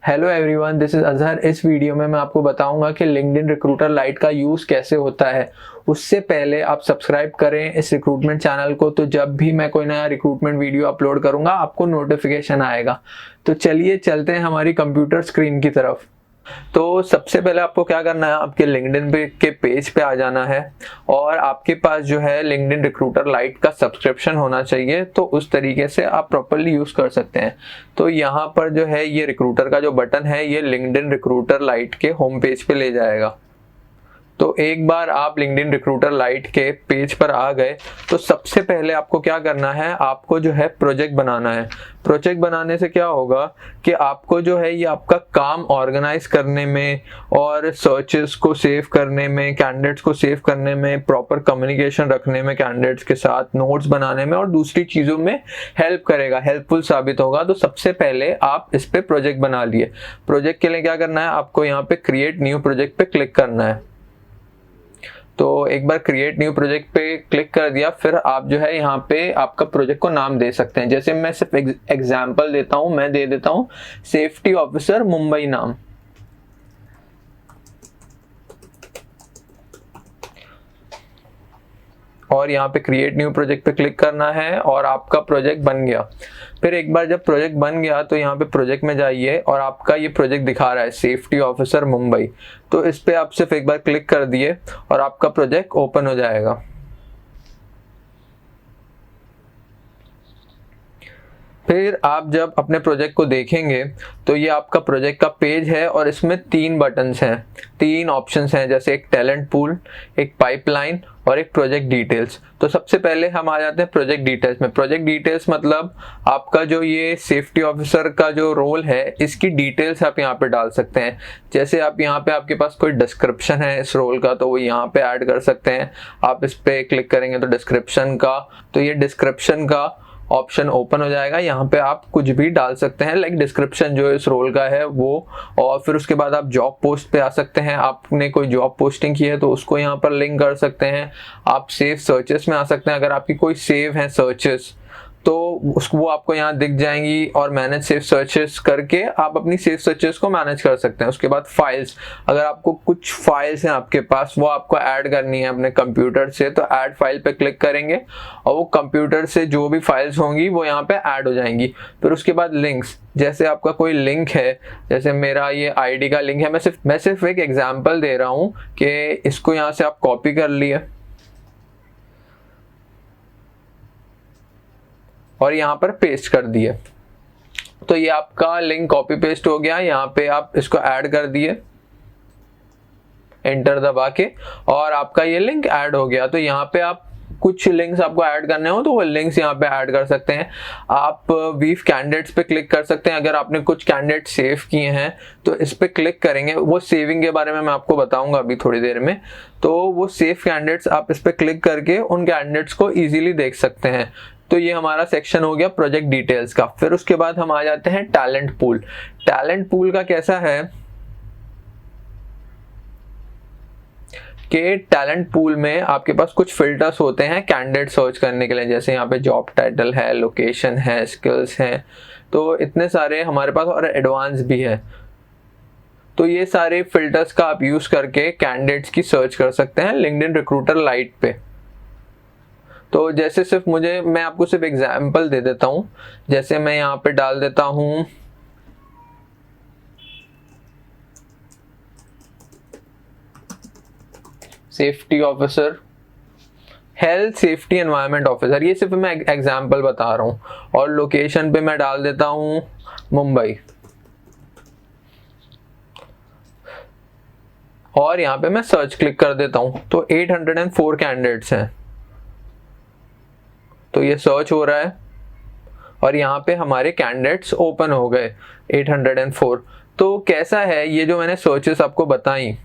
Hello everyone, this is Azhar. इस video में मैं आपको बताऊंगा कि लिंक्डइन रिक्रूटर लाइट का यूज़ कैसे होता है। उससे पहले आप सब्सक्राइब करें इस रिक्रूटमेंट चैनल को, तो जब भी मैं कोई नया रिक्रूटमेंट वीडियो अपलोड करूंगा आपको नोटिफिकेशन आएगा। तो चलिए चलते हैं हमारी कंप्यूटर स्क्रीन की तरफ। तो सबसे पहले आपको क्या करना है, आपके लिंक्डइन के पेज पे आ जाना है और आपके पास जो है लिंक्डइन रिक्रूटर लाइट का सब्सक्रिप्शन होना चाहिए। तो उस तरीके से आप प्रॉपर्ली यूज कर सकते हैं। तो यहाँ पर जो है ये रिक्रूटर का जो बटन है ये लिंक्डइन रिक्रूटर लाइट के होम पेज पे ले जाएगा। तो एक बार आप लिंक्डइन रिक्रूटर लाइट के पेज पर आ गए तो सबसे पहले आपको क्या करना है, आपको जो है प्रोजेक्ट बनाना है। प्रोजेक्ट बनाने से क्या होगा कि आपको जो है ये आपका काम ऑर्गेनाइज करने में और सर्चेस को सेव करने में, कैंडिडेट्स को सेव करने में, प्रॉपर कम्युनिकेशन रखने में कैंडिडेट्स के साथ, नोट्स बनाने में और दूसरी चीज़ों में हेल्प करेगा, हेल्पफुल साबित होगा। तो सबसे पहले आप इस पे प्रोजेक्ट बना लिए। प्रोजेक्ट के लिए क्या करना है, आपको यहाँ पे क्रिएट न्यू प्रोजेक्ट पे क्लिक करना है। तो एक बार क्रिएट न्यू प्रोजेक्ट पे क्लिक कर दिया, फिर आप जो है यहाँ पे आपका प्रोजेक्ट को नाम दे सकते हैं। जैसे मैं सिर्फ एग्जांपल देता हूँ, मैं दे देता हूँ सेफ्टी ऑफिसर मुंबई नाम। और यहाँ पे क्रिएट न्यू प्रोजेक्ट पे क्लिक करना है और आपका प्रोजेक्ट बन गया। फिर एक बार जब प्रोजेक्ट बन गया तो यहाँ पे प्रोजेक्ट में जाइए और आपका ये प्रोजेक्ट दिखा रहा है सेफ्टी ऑफिसर मुंबई। तो इस पे आप सिर्फ एक बार क्लिक कर दिए और आपका प्रोजेक्ट ओपन हो जाएगा। फिर आप जब अपने प्रोजेक्ट को देखेंगे तो ये आपका प्रोजेक्ट का पेज है और इसमें 3 बटन्स हैं, 3 ऑप्शंस हैं, जैसे एक टैलेंट पूल, एक पाइपलाइन और एक प्रोजेक्ट डिटेल्स। तो सबसे पहले हम आ जाते हैं प्रोजेक्ट डिटेल्स में। प्रोजेक्ट डिटेल्स मतलब आपका जो ये सेफ्टी ऑफिसर का जो रोल है इसकी डिटेल्स आप यहाँ पे डाल सकते हैं। जैसे आप यहाँ पे आपके पास कोई डिस्क्रिप्शन है इस रोल का तो वो यहाँ पे ऐड कर सकते हैं। आप इस पे क्लिक करेंगे तो डिस्क्रिप्शन का, तो ये डिस्क्रिप्शन का ऑप्शन ओपन हो जाएगा। यहाँ पे आप कुछ भी डाल सकते हैं, लाइक डिस्क्रिप्शन जो इस रोल का है वो। और फिर उसके बाद आप जॉब पोस्ट पे आ सकते हैं, आपने कोई जॉब पोस्टिंग की है तो उसको यहाँ पर लिंक कर सकते हैं। आप सेव सर्चेस में आ सकते हैं, अगर आपकी कोई सेव है सर्चेस तो वो आपको यहाँ दिख जाएंगी और मैनेज सेव सर्चेस करके आप अपनी सेव सर्चेस को मैनेज कर सकते हैं। उसके बाद फाइल्स, अगर आपको कुछ फाइल्स हैं आपके पास वो आपको ऐड करनी है अपने कंप्यूटर से तो ऐड फाइल पे क्लिक करेंगे और वो कंप्यूटर से जो भी फाइल्स होंगी वो यहाँ पे ऐड हो जाएंगी। फिर उसके बाद लिंक्स, जैसे आपका कोई लिंक है, जैसे मेरा ये आईडी का लिंक है, मैं सिर्फ एक एग्जाम्पल दे रहा हूँ कि इसको यहाँ से आप कॉपी कर लिए और यहाँ पर पेस्ट कर दिए। तो ये आपका लिंक कॉपी पेस्ट हो गया। यहाँ पे आप इसको ऐड कर दिए एंटर दबा के और आपका ये लिंक ऐड हो गया। तो यहाँ पे आप कुछ लिंक्स आपको ऐड करने हो तो वो लिंक्स यहाँ पे ऐड कर सकते हैं। आप वीव कैंडिडेट्स पे क्लिक कर सकते हैं। अगर आपने कुछ कैंडिडेट सेव किए हैं तो इस पे क्लिक करेंगे, वो सेविंग के बारे में मैं आपको बताऊंगा अभी थोड़ी देर में। तो वो सेव कैंडिडेट्स आप इस पे क्लिक करके उन कैंडिडेट्स को इजीली देख सकते हैं। तो ये हमारा सेक्शन हो गया प्रोजेक्ट डिटेल्स का। फिर उसके बाद हम आ जाते हैं टैलेंट पूल। टैलेंट पूल का कैसा है कि टैलेंट पूल में आपके पास कुछ फिल्टर्स होते हैं कैंडिडेट सर्च करने के लिए। जैसे यहाँ पे जॉब टाइटल है, लोकेशन है, स्किल्स हैं, तो इतने सारे हमारे पास और एडवांस भी है। तो ये सारे फिल्टर्स का आप यूज करके कैंडिडेट्स की सर्च कर सकते हैं लिंक्डइन रिक्रूटर लाइट पे। तो जैसे मैं आपको सिर्फ एग्जाम्पल दे देता हूँ। जैसे मैं यहाँ पे डाल देता हूँ safety officer, health safety environment officer, ये सिर्फ मैं एग्जाम्पल बता रहा हूँ। और लोकेशन पे मैं डाल देता हूँ मुंबई और यहाँ पे मैं सर्च क्लिक कर देता हूँ। तो 804 कैंडिडेट्स हैं, तो ये सर्च हो रहा है और यहाँ पे हमारे कैंडिडेट्स ओपन हो गए 804। तो कैसा है ये जो मैंने सर्चेस आपको बताई,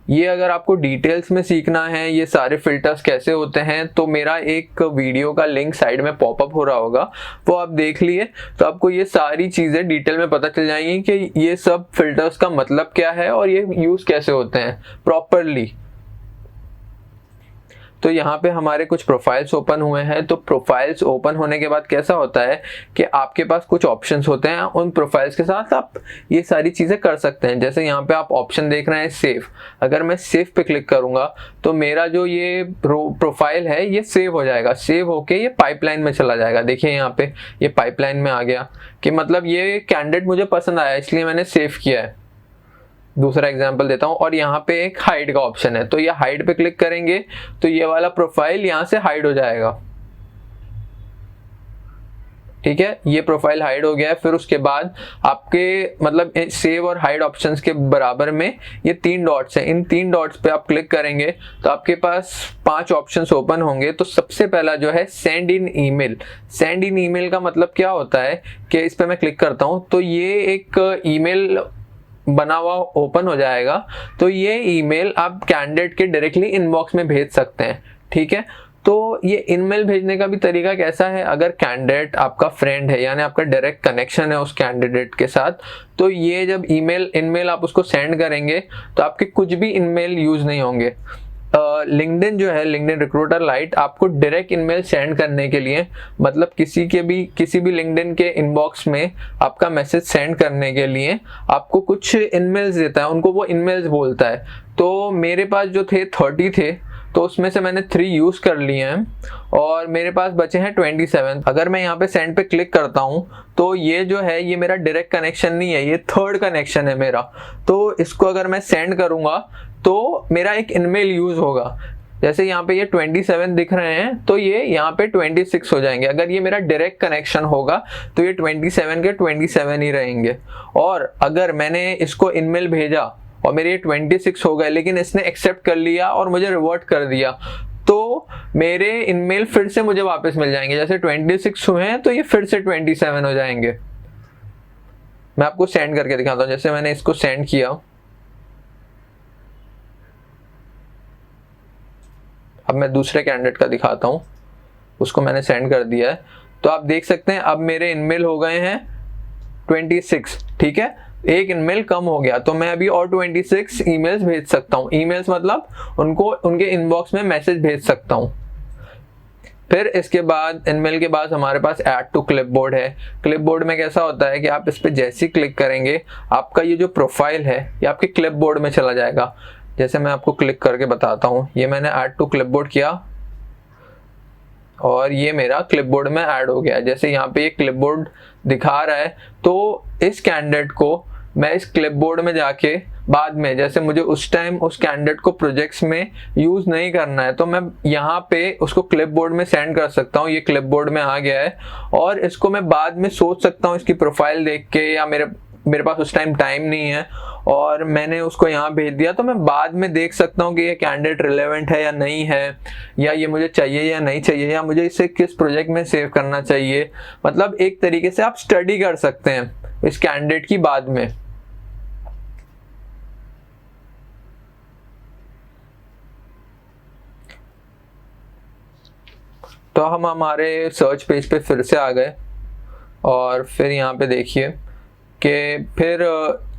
ये अगर आपको डिटेल्स में सीखना है ये सारे फिल्टर्स कैसे होते हैं तो मेरा एक वीडियो का लिंक साइड में पॉपअप हो रहा होगा, वो आप देख लिए तो आपको ये सारी चीज़ें डिटेल में पता चल जाएंगी कि ये सब फिल्टर्स का मतलब क्या है और ये यूज़ कैसे होते हैं प्रॉपरली। तो यहाँ पे हमारे कुछ प्रोफाइल्स ओपन हुए हैं। तो प्रोफाइल्स ओपन होने के बाद कैसा होता है कि आपके पास कुछ ऑप्शंस होते हैं, उन प्रोफाइल्स के साथ आप ये सारी चीज़ें कर सकते हैं। जैसे यहाँ पे आप ऑप्शन देख रहे हैं सेव, अगर मैं सेव पे क्लिक करूँगा तो मेरा जो ये प्रोफाइल है ये सेव हो जाएगा, सेव होके ये पाइपलाइन में चला जाएगा। देखिए यहाँ पे ये पाइपलाइन में आ गया कि मतलब ये कैंडिडेट मुझे पसंद आया इसलिए मैंने सेव किया है। दूसरा एग्जांपल देता हूँ, और यहाँ पे एक हाइड का ऑप्शन है, तो ये हाइड पे क्लिक करेंगे तो ये वाला प्रोफाइल यहाँ से हाइड हो जाएगा। ठीक है, ये प्रोफाइल हाइड हो गया है। फिर उसके बाद आपके मतलब सेव और हाइड ऑप्शंस के बराबर में ये 3 डॉट्स हैं, इन 3 डॉट्स पे आप क्लिक करेंगे तो आपके पास 5 ऑप्शंस ओपन होंगे। तो सबसे पहला जो है send in email. Send in email का मतलब क्या होता है कि इस पे मैं क्लिक करता हूँ तो ये एक ईमेल बना हुआ ओपन हो जाएगा। तो ये ईमेल आप कैंडिडेट के डायरेक्टली इनबॉक्स में भेज सकते हैं। ठीक है, तो ये ईमेल भेजने का भी तरीका कैसा है, अगर कैंडिडेट आपका फ्रेंड है यानी आपका डायरेक्ट कनेक्शन है उस कैंडिडेट के साथ, तो ये जब ईमेल आप उसको सेंड करेंगे तो आपके कुछ भी ईमेल यूज नहीं होंगे। लिंक्डइन जो है, लिंक्डइन रिक्रूटर लाइट, आपको डायरेक्ट ईमेल सेंड करने के लिए मतलब किसी भी लिंक्डइन के इनबॉक्स में आपका मैसेज सेंड करने के लिए आपको कुछ ईमेल्स देता है, उनको वो ईमेल्स बोलता है। तो मेरे पास जो थे 30 थे, तो उसमें से मैंने 3 यूज़ कर लिए हैं और मेरे पास बचे हैं 27। अगर मैं यहाँ पे सेंड पे क्लिक करता हूँ तो ये जो है ये मेरा डायरेक्ट कनेक्शन नहीं है, ये थर्ड कनेक्शन है मेरा। तो इसको अगर मैं सेंड करूँगा तो मेरा एक ईमेल यूज़ होगा। जैसे यहाँ पे ये 27 दिख रहे हैं तो ये यहाँ पे 26 हो जाएंगे। अगर ये मेरा डायरेक्ट कनेक्शन होगा तो ये 27 के 27 ही रहेंगे। और अगर मैंने इसको ईमेल भेजा और मेरे 26 हो गए लेकिन इसने एक्सेप्ट कर लिया और मुझे रिवर्ट कर दिया, तो मेरे ईमेल फिर से मुझे वापस मिल जाएंगे। जैसे 26 हुए हैं तो ये फिर से 27 हो जाएंगे। मैं आपको सेंड करके दिखाता हूँ। जैसे मैंने इसको सेंड किया, अब मैं दूसरे कैंडिडेट का दिखाता हूँ, उसको मैंने सेंड कर दिया है। तो आप देख सकते हैं अब मेरे ईमेल हो गए हैं 26। ठीक है, एक ईमेल कम हो गया तो मैं अभी और 26 ईमेल्स भेज सकता हूँ। ईमेल्स मतलब उनको उनके इनबॉक्स में मैसेज भेज सकता हूँ। फिर इसके बाद ईमेल के बाद हमारे पास ऐड टू क्लिपबोर्ड है। क्लिपबोर्ड में कैसा होता है कि आप इस पर जैसे ही क्लिक करेंगे आपका ये जो प्रोफाइल है ये आपके क्लिपबोर्ड में चला जाएगा। जैसे मैं आपको क्लिक करके बताता हूँ, ये मैंने ऐड टू क्लिपबोर्ड किया और ये मेरा क्लिपबोर्ड में ऐड हो गया। जैसे यहाँ पे ये क्लिपबोर्ड दिखा रहा है तो इस कैंडिडेट को मैं इस क्लिपबोर्ड में जाके बाद में, जैसे मुझे उस टाइम उस कैंडिडेट को प्रोजेक्ट्स में यूज़ नहीं करना है तो मैं यहाँ पे उसको क्लिपबोर्ड में सेंड कर सकता हूँ। ये क्लिपबोर्ड में आ गया है और इसको मैं बाद में सोच सकता हूँ इसकी प्रोफाइल देख के, या मेरे पास उस टाइम नहीं है और मैंने उसको यहाँ भेज दिया तो मैं बाद में देख सकता हूँ कि ये कैंडिडेट रिलेवेंट है या नहीं है, या ये मुझे चाहिए या नहीं चाहिए, या मुझे इसे किस प्रोजेक्ट में सेव करना चाहिए। मतलब एक तरीके से आप स्टडी कर सकते हैं इस कैंडिडेट की बाद में। तो हम हमारे सर्च पेज पे फिर से आ गए और फिर यहाँ पे देखिए कि फिर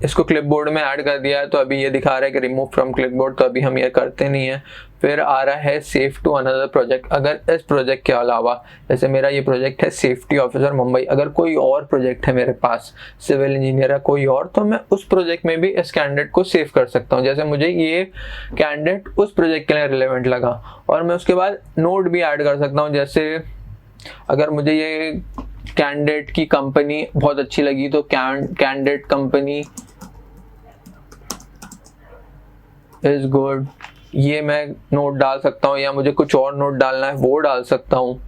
इसको क्लिपबोर्ड में ऐड कर दिया है। तो अभी ये दिखा रहा है कि रिमूव फ्रॉम क्लिपबोर्ड, तो अभी हम ये करते नहीं है। फिर आ रहा है सेव टू अनदर प्रोजेक्ट। अगर इस प्रोजेक्ट के अलावा, जैसे मेरा ये प्रोजेक्ट है सेफ्टी ऑफिसर मुंबई, अगर कोई और प्रोजेक्ट है मेरे पास सिविल इंजीनियर या कोई और, तो मैं उस प्रोजेक्ट में भी इस कैंडिडेट को सेव कर सकता हूँ। जैसे मुझे ये कैंडिडेट उस प्रोजेक्ट के लिए रिलेवेंट लगा और मैं उसके बाद नोट भी ऐड कर सकता हूँ। जैसे अगर मुझे ये कैंडिडेट की कंपनी बहुत अच्छी लगी तो कैंडिडेट कंपनी इज गुड, ये मैं नोट डाल सकता हूँ, या मुझे कुछ और नोट डालना है वो डाल सकता हूँ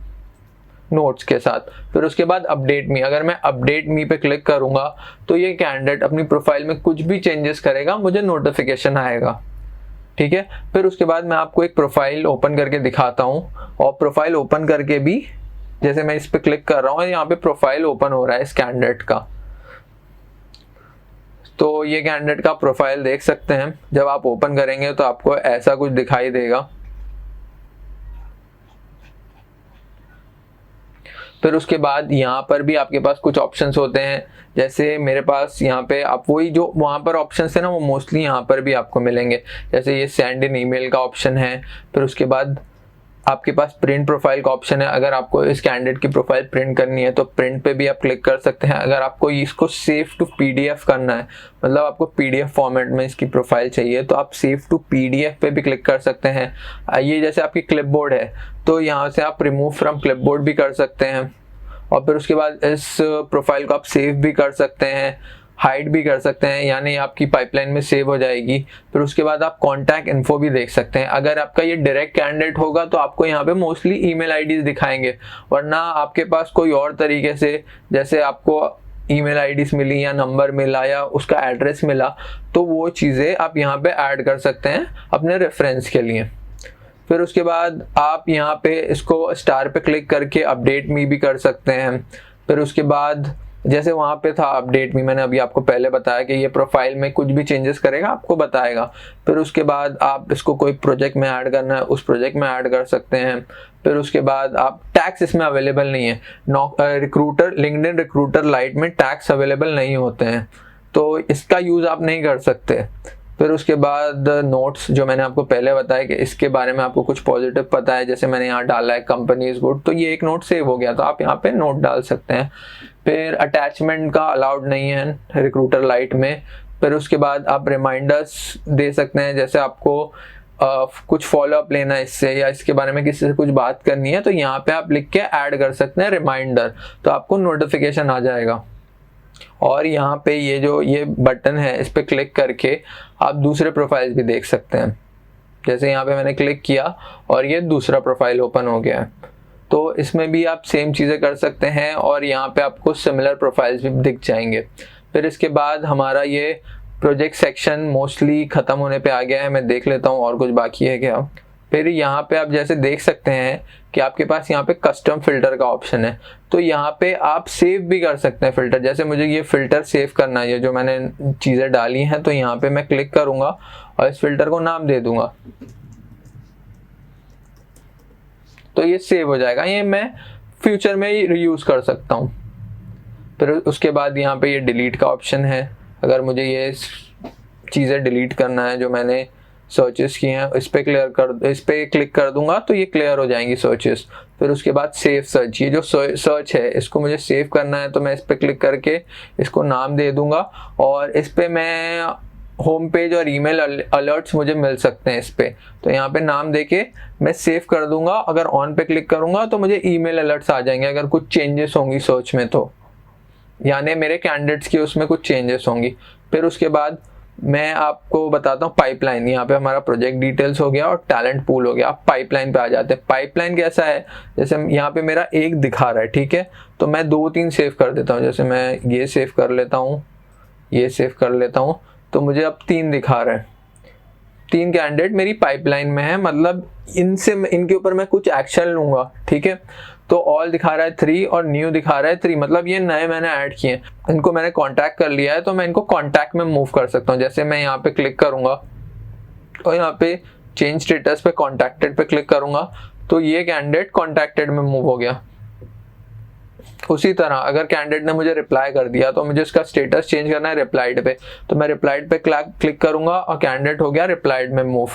नोट्स के साथ। फिर उसके बाद अपडेट मी, अगर मैं अपडेट मी पे क्लिक करूँगा तो ये कैंडिडेट अपनी प्रोफाइल में कुछ भी चेंजेस करेगा मुझे नोटिफिकेशन आएगा। ठीक है, फिर उसके बाद मैं आपको एक प्रोफाइल ओपन करके दिखाता हूँ और प्रोफाइल ओपन करके भी जैसे मैं इस पे क्लिक कर रहा हूँ यहाँ पे प्रोफाइल ओपन हो रहा है इस कैंडिडेट का। तो ये कैंडिडेट का प्रोफाइल देख सकते हैं, जब आप ओपन करेंगे तो आपको ऐसा कुछ दिखाई देगा। फिर उसके बाद यहाँ पर भी आपके पास कुछ ऑप्शंस होते हैं। जैसे मेरे पास यहाँ पे आप वही जो वहाँ पर ऑप्शंस है ना वो मोस्टली यहाँ पर भी आपको मिलेंगे। जैसे ये सेंड इन ईमेल का ऑप्शन है। फिर उसके बाद आपके पास प्रिंट प्रोफाइल का ऑप्शन है। अगर आपको इस कैंडिडेट की प्रोफाइल प्रिंट करनी है तो प्रिंट पे भी आप क्लिक कर सकते हैं। अगर आपको इसको सेव टू पीडीएफ करना है, मतलब आपको पीडीएफ फॉर्मेट में इसकी प्रोफाइल चाहिए, तो आप सेव टू पीडीएफ पे भी क्लिक कर सकते हैं। ये जैसे आपकी क्लिपबोर्ड है तो यहाँ से आप रिमूव फ्रॉम क्लिपबोर्ड भी कर सकते हैं, और फिर उसके बाद इस प्रोफाइल को आप सेव भी कर सकते हैं, हाइड भी कर सकते हैं, यानी आपकी पाइपलाइन में सेव हो जाएगी। फिर उसके बाद आप कॉन्टैक्ट इन्फो भी देख सकते हैं। अगर आपका ये डायरेक्ट कैंडिडेट होगा तो आपको यहाँ पे मोस्टली ईमेल आईडीज दिखाएंगे, वरना आपके पास कोई और तरीके से, जैसे आपको ईमेल आईडीज मिली या नंबर मिला या उसका एड्रेस मिला, तो वो चीज़ें आप यहाँ पे ऐड कर सकते हैं अपने रेफरेंस के लिए। फिर उसके बाद आप यहाँ पे इसको स्टार पे क्लिक करके अपडेट मी भी कर सकते हैं। फिर उसके बाद जैसे वहाँ पे था अपडेट मी, मैंने अभी आपको पहले बताया कि ये प्रोफाइल में कुछ भी चेंजेस करेगा आपको बताएगा। फिर उसके बाद आप इसको कोई प्रोजेक्ट में ऐड करना है उस प्रोजेक्ट में ऐड कर सकते हैं। फिर उसके बाद आप टैग्स इसमें अवेलेबल नहीं है, लिंक्डइन रिक्रूटर लाइट में टैग्स अवेलेबल नहीं होते हैं, तो इसका यूज़ आप नहीं कर सकते। फिर उसके बाद नोट्स, जो मैंने आपको पहले बताया कि इसके बारे में आपको कुछ पॉजिटिव पता है, जैसे मैंने यहाँ डाला है कंपनी इज गुड, तो ये एक नोट सेव हो गया, तो आप यहाँ पे नोट डाल सकते हैं। फिर अटैचमेंट का अलाउड नहीं है रिक्रूटर लाइट में। फिर उसके बाद आप रिमाइंडर्स दे सकते हैं, जैसे आपको कुछ फॉलोअप लेना है इससे या इसके बारे में किसी से कुछ बात करनी है, तो यहाँ पे आप लिख के ऐड कर सकते हैं रिमाइंडर, तो आपको नोटिफिकेशन आ जाएगा। और यहाँ पे ये बटन है, इस पे क्लिक करके आप दूसरे प्रोफाइल्स भी देख सकते हैं। जैसे यहाँ पे मैंने क्लिक किया और ये दूसरा प्रोफाइल ओपन हो गया है, तो इसमें भी आप सेम चीज़ें कर सकते हैं और यहाँ पे आपको सिमिलर प्रोफाइल्स भी दिख जाएंगे। फिर इसके बाद हमारा ये प्रोजेक्ट सेक्शन मोस्टली ख़त्म होने पे आ गया है। मैं देख लेता हूँ और कुछ बाकी है क्या। फिर यहाँ पे आप जैसे देख सकते हैं कि आपके पास यहाँ पे कस्टम फिल्टर का ऑप्शन है, तो यहाँ पे आप सेव भी कर सकते हैं फिल्टर। जैसे मुझे ये फिल्टर सेव करना है, ये जो मैंने चीज़ें डाली हैं, तो यहाँ पे मैं क्लिक करूँगा और इस फिल्टर को नाम दे दूंगा, तो ये सेव हो जाएगा। ये मैं फ्यूचर में रीयूज़ कर सकता हूँ। फिर उसके बाद यहाँ पे ये डिलीट का ऑप्शन है। अगर मुझे ये चीज़ें डिलीट करना है जो मैंने सर्चेस किए हैं, इस पे क्लिक कर दूंगा तो ये क्लियर हो जाएंगी सर्चेस। फिर उसके बाद सेव सर्च, ये जो सर्च है इसको मुझे सेव करना है, तो मैं इस पे क्लिक करके इसको नाम दे दूंगा और इस पे मैं होम पेज और ईमेल अलर्ट्स मुझे मिल सकते हैं इस पे, तो यहाँ पे नाम देके मैं सेव कर दूंगा। अगर ऑन पे क्लिक करूंगा तो मुझे ईमेल अलर्ट्स आ जाएंगे अगर कुछ चेंजेस होंगी सर्च में, तो यानी मेरे कैंडिडेट्स की उसमें कुछ चेंजेस होंगी। फिर उसके बाद मैं आपको बताता हूँ पाइपलाइन। यहाँ पे हमारा प्रोजेक्ट डिटेल्स हो गया और टैलेंट पूल हो गया। आप पाइपलाइन पे आ जाते हैं। पाइपलाइन कैसा है, जैसे यहाँ पे मेरा एक दिखा रहा है, ठीक है, तो मैं 2-3 सेव कर देता हूँ। जैसे मैं ये सेव कर लेता हूँ, ये सेव कर लेता हूँ, तो मुझे अब 3 दिखा रहा है। 3 कैंडिडेट मेरी पाइपलाइन में है, मतलब इनके ऊपर मैं कुछ एक्शन लूंगा, ठीक है। तो ऑल दिखा रहा है 3 और न्यू दिखा रहा है 3, मतलब ये नए मैंने ऐड किए हैं। इनको मैंने कांटेक्ट कर लिया है, तो मैं इनको कांटेक्ट में मूव कर सकता हूँ। जैसे मैं यहाँ पे क्लिक करूंगा और यहाँ पे चेंज स्टेटस पे कॉन्टैक्टेड पे क्लिक करूंगा, तो ये कैंडिडेट कॉन्टैक्टेड में मूव हो गया। उसी तरह अगर कैंडिडेट ने मुझे रिप्लाई कर दिया तो मुझे इसका स्टेटस चेंज करना है रिप्लाइड पे, तो मैं रिप्लाइड पे क्लिक करूंगा और कैंडिडेट हो गया रिप्लाइड में मूव,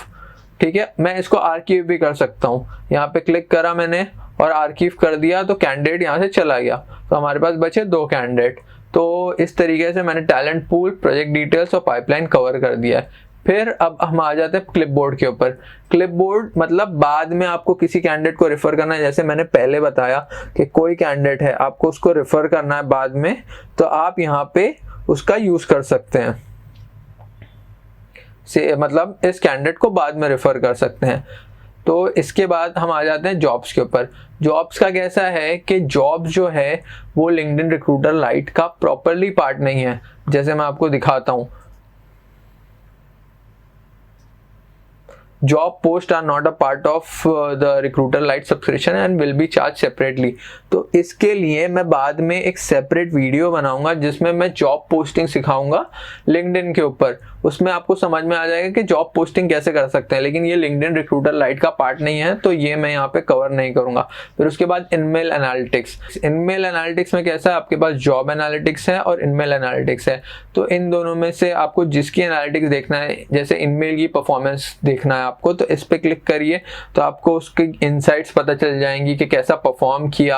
ठीक है। मैं इसको आर्काइव भी कर सकता हूँ। यहाँ पे क्लिक करा मैंने और आर्काइव कर दिया, तो कैंडिडेट यहाँ से चला गया, तो हमारे पास बचे 2 कैंडिडेट। तो इस तरीके से मैंने टैलेंट पूल, प्रोजेक्ट डिटेल्स और पाइपलाइन कवर कर दिया है। फिर अब हम आ जाते हैं क्लिपबोर्ड के ऊपर। क्लिपबोर्ड मतलब बाद में आपको किसी कैंडिडेट को रेफर करना है, जैसे मैंने पहले बताया कि कोई कैंडिडेट है आपको उसको रेफर करना है बाद में, तो आप यहाँ पे उसका यूज कर सकते हैं, मतलब इस कैंडिडेट को बाद में रेफर कर सकते हैं। तो इसके बाद हम आ जाते हैं जॉब्स के ऊपर। जॉब्स का कैसा है कि जॉब्स जो है वो लिंक्डइन रिक्रूटर लाइट का प्रॉपरली पार्ट नहीं है। जैसे मैं आपको दिखाता हूँ, job post are not a part of the recruiter lite subscription and will be charge separately. तो इसके लिए मैं बाद में एक सेपरेट वीडियो बनाऊंगा जिसमें मैं जॉब पोस्टिंग सिखाऊंगा लिंक्डइन के ऊपर। उसमें आपको समझ में आ जाएगा कि जॉब पोस्टिंग कैसे कर सकते हैं, लेकिन ये लिंक्डइन रिक्रूटर लाइट का पार्ट नहीं है, तो ये मैं यहाँ पे कवर नहीं करूंगा। फिर उसके बाद इनमेल एनालिटिक्स। इनमेल एनालिटिक्स में कैसा है, आपके पास जॉब एनालिटिक्स है और इनमेल एनालिटिक्स है, तो इन दोनों में से आपको जिसकी एनालिटिक्स देखना है, जैसे इनमेल की परफॉर्मेंस देखना है आपको, तो इस पे क्लिक करिए तो आपको उसके इनसाइट्स पता चल जाएंगी कि कैसा परफॉर्म किया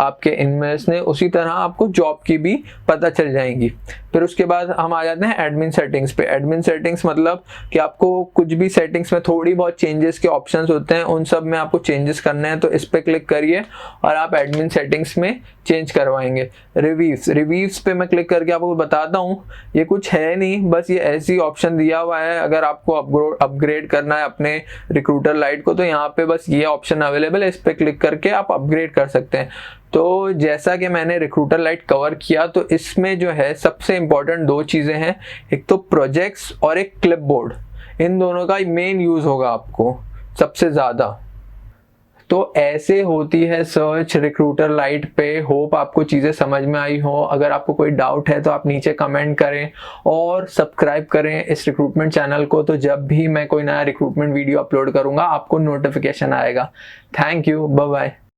आपके इनमेल्स ने, उसी तरह आपको जॉब की भी पता चल जाएंगी। फिर उसके बाद हम आ जाते हैं एडमिन सेटिंग्स पे। एडमिन सेटिंग्स मतलब कि आपको कुछ भी सेटिंग्स में थोड़ी बहुत चेंजेस के ऑप्शंस होते हैं, उन सब में आपको चेंजेस करने हैं, तो इस पे क्लिक करिए और आप एडमिन सेटिंग्स में चेंज करवाएंगे। रिव्यूज पे मैं क्लिक करके आपको बताता हूँ, ये कुछ है नहीं, बस ये ऐसी ऑप्शन दिया हुआ है। अगर आपको अपग्रेड करना है अपने रिक्रूटर लाइट को, तो यहाँ पे बस ये ऑप्शन अवेलेबल है, इस पे क्लिक करके आप अपग्रेड कर सकते हैं। तो जैसा कि मैंने रिक्रूटर लाइट कवर किया, तो इसमें जो है सबसे इंपॉर्टेंट 2 चीज़ें हैं, एक तो प्रोजेक्ट्स और एक क्लिपबोर्ड। इन दोनों का मेन यूज़ होगा आपको सबसे ज़्यादा। तो ऐसे होती है सर्च रिक्रूटर लाइट पे। होप आपको चीज़ें समझ में आई हो। अगर आपको कोई डाउट है तो आप नीचे कमेंट करें और सब्सक्राइब करें इस रिक्रूटमेंट चैनल को, तो जब भी मैं कोई नया रिक्रूटमेंट वीडियो अपलोड करूँगा आपको नोटिफिकेशन आएगा। Thank you, bye bye.